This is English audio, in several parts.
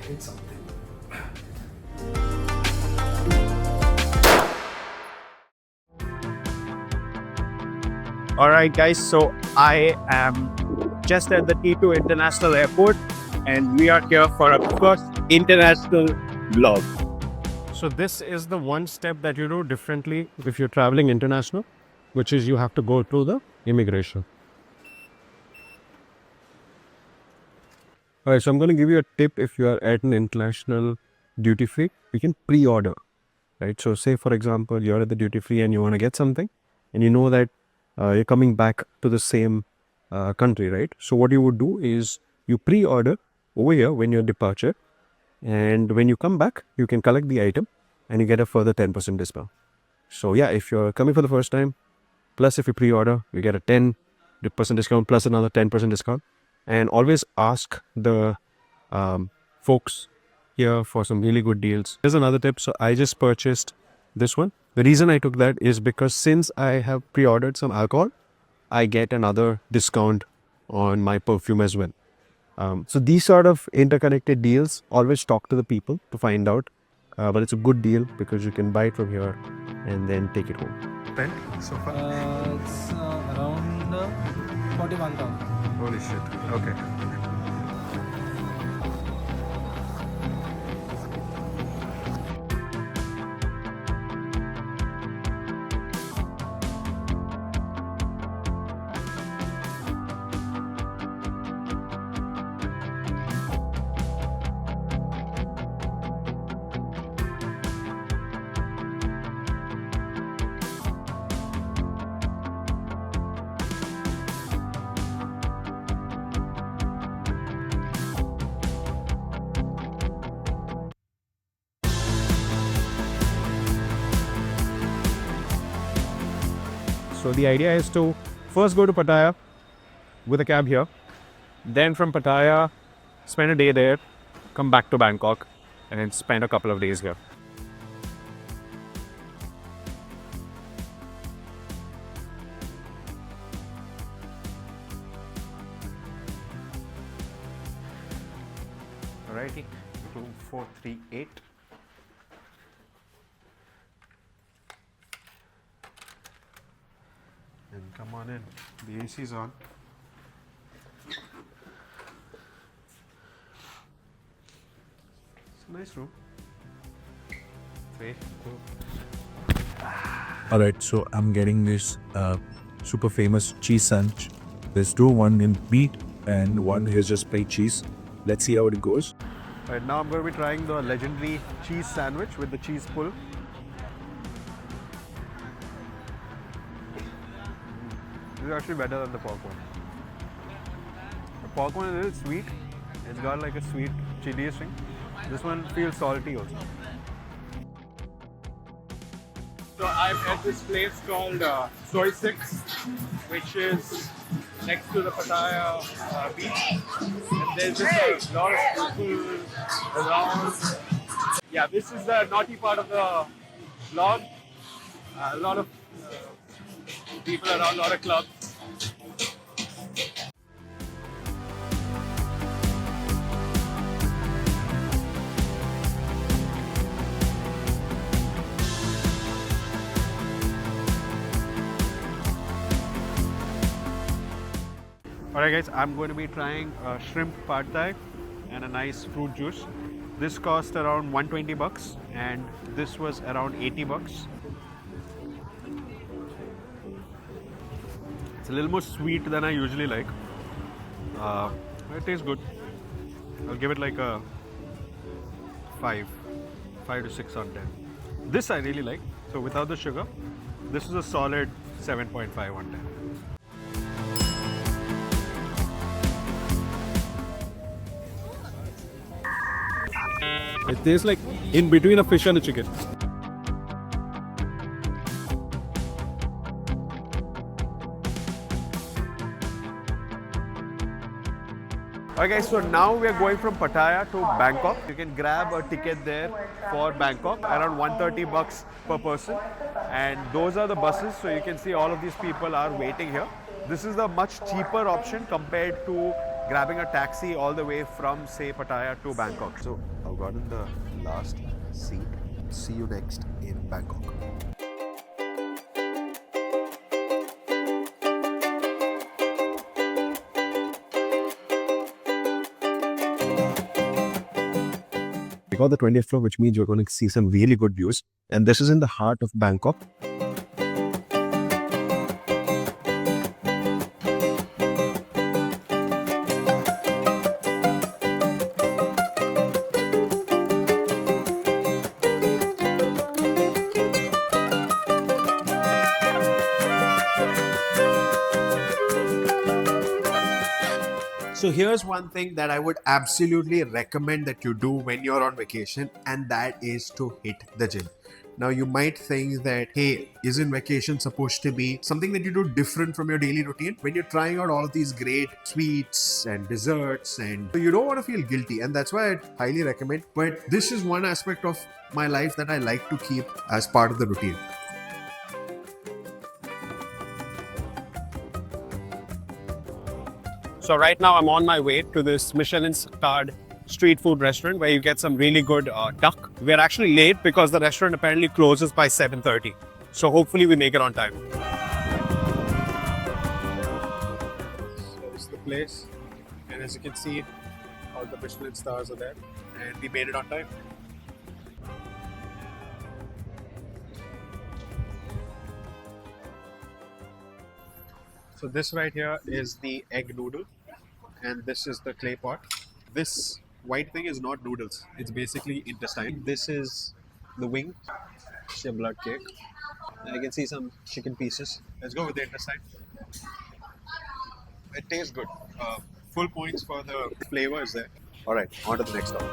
It's something. All right, guys. So I am just at the T2 International Airport, and we are here for a first international vlog. So this is the one step that you do differently if you're traveling international, which is you have to go to the immigration. All right, so I'm going to give you a tip if you are at an international duty free. You can pre-order, right? So say, for example, you're at the duty free and you want to get something and you know that you're coming back to the same country, right? So what you would do is you pre-order over here when your departure, and when you come back, you can collect the item and you get a further 10% discount. So yeah, if you're coming for the first time, plus if you pre-order, you get a 10% discount plus another 10% discount. And always ask the folks here for some really good deals. Here's another tip. So I just purchased this one. The reason I took that is because since I have pre-ordered some alcohol, I get another discount on my perfume as well. So these sort of interconnected deals, always talk to the people to find out. But it's a good deal because you can buy it from here and then take it home. Spent so far? It's around 41,000. Holy shit. Okay. So the idea is to first go to Pattaya with a cab here, then from Pattaya, spend a day there, come back to Bangkok, and then spend a couple of days here. Alrighty, room 438. And come on in. The AC is on. It's a nice room. 3, 2. Alright, so I'm getting this super famous cheese sandwich. There's two, one in meat and one is just plain cheese. Let's see how it goes. Right now I'm going to be trying the legendary cheese sandwich with the cheese pull. This is actually better than the pork one. The pork one is a little sweet. It's got like a sweet chili string. This one feels salty also. So I'm at this place called Soy 6, which is next to the Pattaya beach. And there's just a lot of people around. Yeah, this is the naughty part of the vlog. A lot of people around, a lot of clubs. Alright guys, I'm going to be trying shrimp pad thai and a nice fruit juice. This cost around 120 bucks and this was around 80 bucks. It's a little more sweet than I usually like. It tastes good. I'll give it like a 5 to 6 on 10. This I really like. So without the sugar, this is a solid 7.5 on 10. It tastes like in between a fish and a chicken. Alright guys, so now we are going from Pattaya to Bangkok. You can grab a ticket there for Bangkok, around 130 bucks per person. And those are the buses, so you can see all of these people are waiting here. This is the much cheaper option compared to grabbing a taxi all the way from, say, Pattaya to Bangkok. So I've gotten the last seat. See you next in Bangkok. We got the 20th floor, which means you're going to see some really good views. And this is in the heart of Bangkok. So here's one thing that I would absolutely recommend that you do when you're on vacation, and that is to hit the gym. Now you might think that, hey, isn't vacation supposed to be something that you do different from your daily routine? When you're trying out all of these great sweets and desserts, and you don't want to feel guilty, and that's why I highly recommend. But this is one aspect of my life that I like to keep as part of the routine. So right now I'm on my way to this Michelin-starred street food restaurant where you get some really good duck. We're actually late because the restaurant apparently closes by 7:30. So hopefully we make it on time. So this is the place, and as you can see, all the Michelin stars are there, and we made it on time. So this right here is the egg noodle, and this is the clay pot. This white thing is not noodles, it's basically intestine. This is the wing, it's a blood cake. And I can see some chicken pieces. Let's go with the intestine. It tastes good. Full points for the flavor is there. All right, on to the next stop.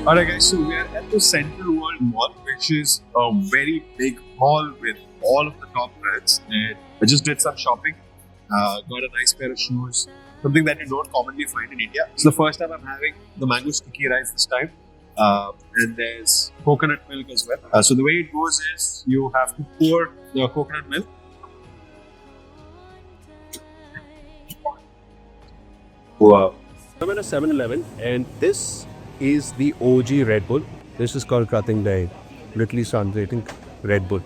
Alright guys, so we are at the Central World Mall, which is a very big mall with all of the top brands, and I just did some shopping, got a nice pair of shoes, something that you don't commonly find in India. It's the first time I'm having the mango sticky rice this time, and there's coconut milk as well. So the way it goes is you have to pour the coconut milk. Wow. I'm at a 7-Eleven, and this is the OG Red Bull. This is called Krating Dai, literally translating Red Bull.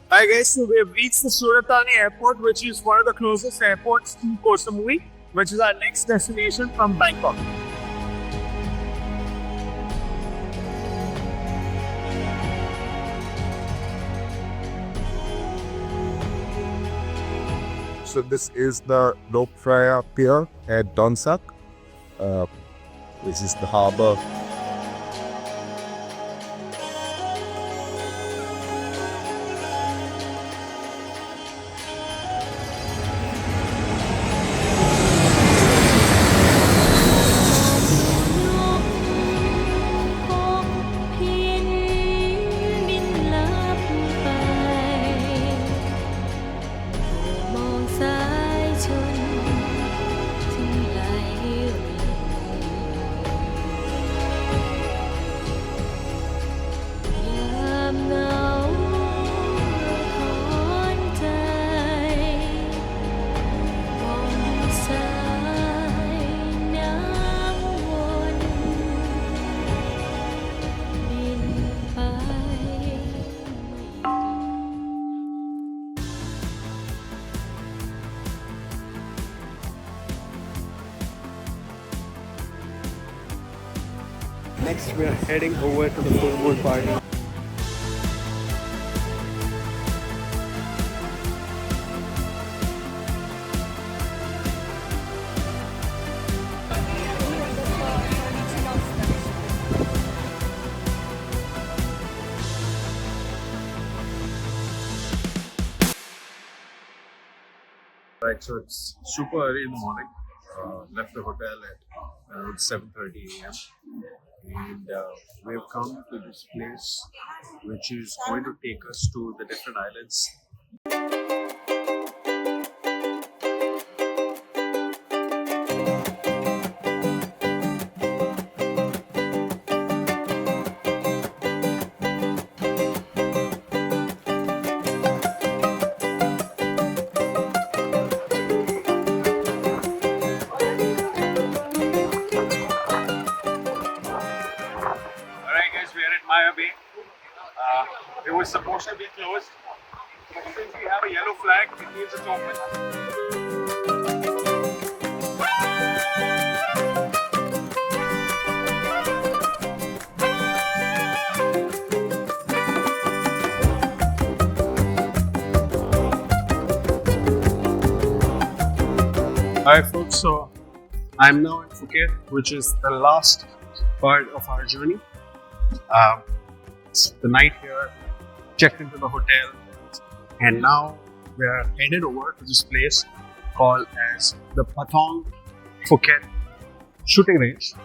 Hi guys, so we have reached the Suratani airport, which is one of the closest airports to Koh Samui, which is our next destination from Bangkok. So this is the Lok Phra Pier at Donsak. This is the harbor. Next, we are heading over to the full moon party. Right, so it's super early in the morning. Left the hotel at around 7:30 a.m. and we have come to this place which is going to take us to the different islands. Alright guys, we are at Maya Bay. It was supposed to be closed. Since we have a yellow flag, it means it's open. Alright folks, so I'm now in Phuket, which is the last part of our journey. It's the night here, checked into the hotel, and now we are headed over to this place called as the Patong Phuket shooting range,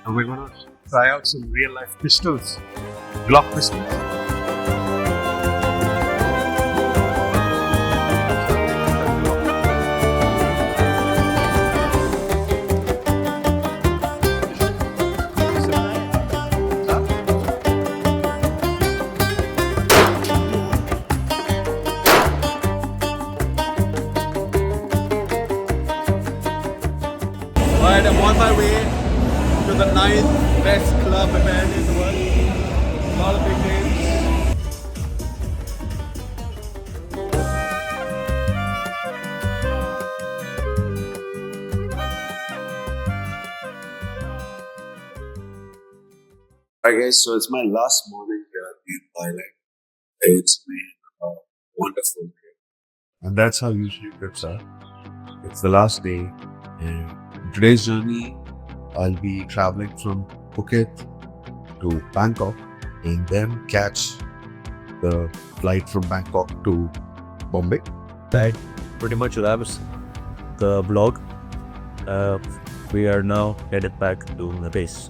and we're gonna try out some real life pistols, Glock pistols. Alright, I'm on my way to the 9th best club apparently in the world. A lot of big names. Alright guys, so it's my last morning here in Thailand. It's been a wonderful day. And that's how usually trips are. It's the last day, and today's journey, I'll be traveling from Phuket to Bangkok and then catch the flight from Bangkok to Bombay. That pretty much wraps the vlog. We are now headed back to the base.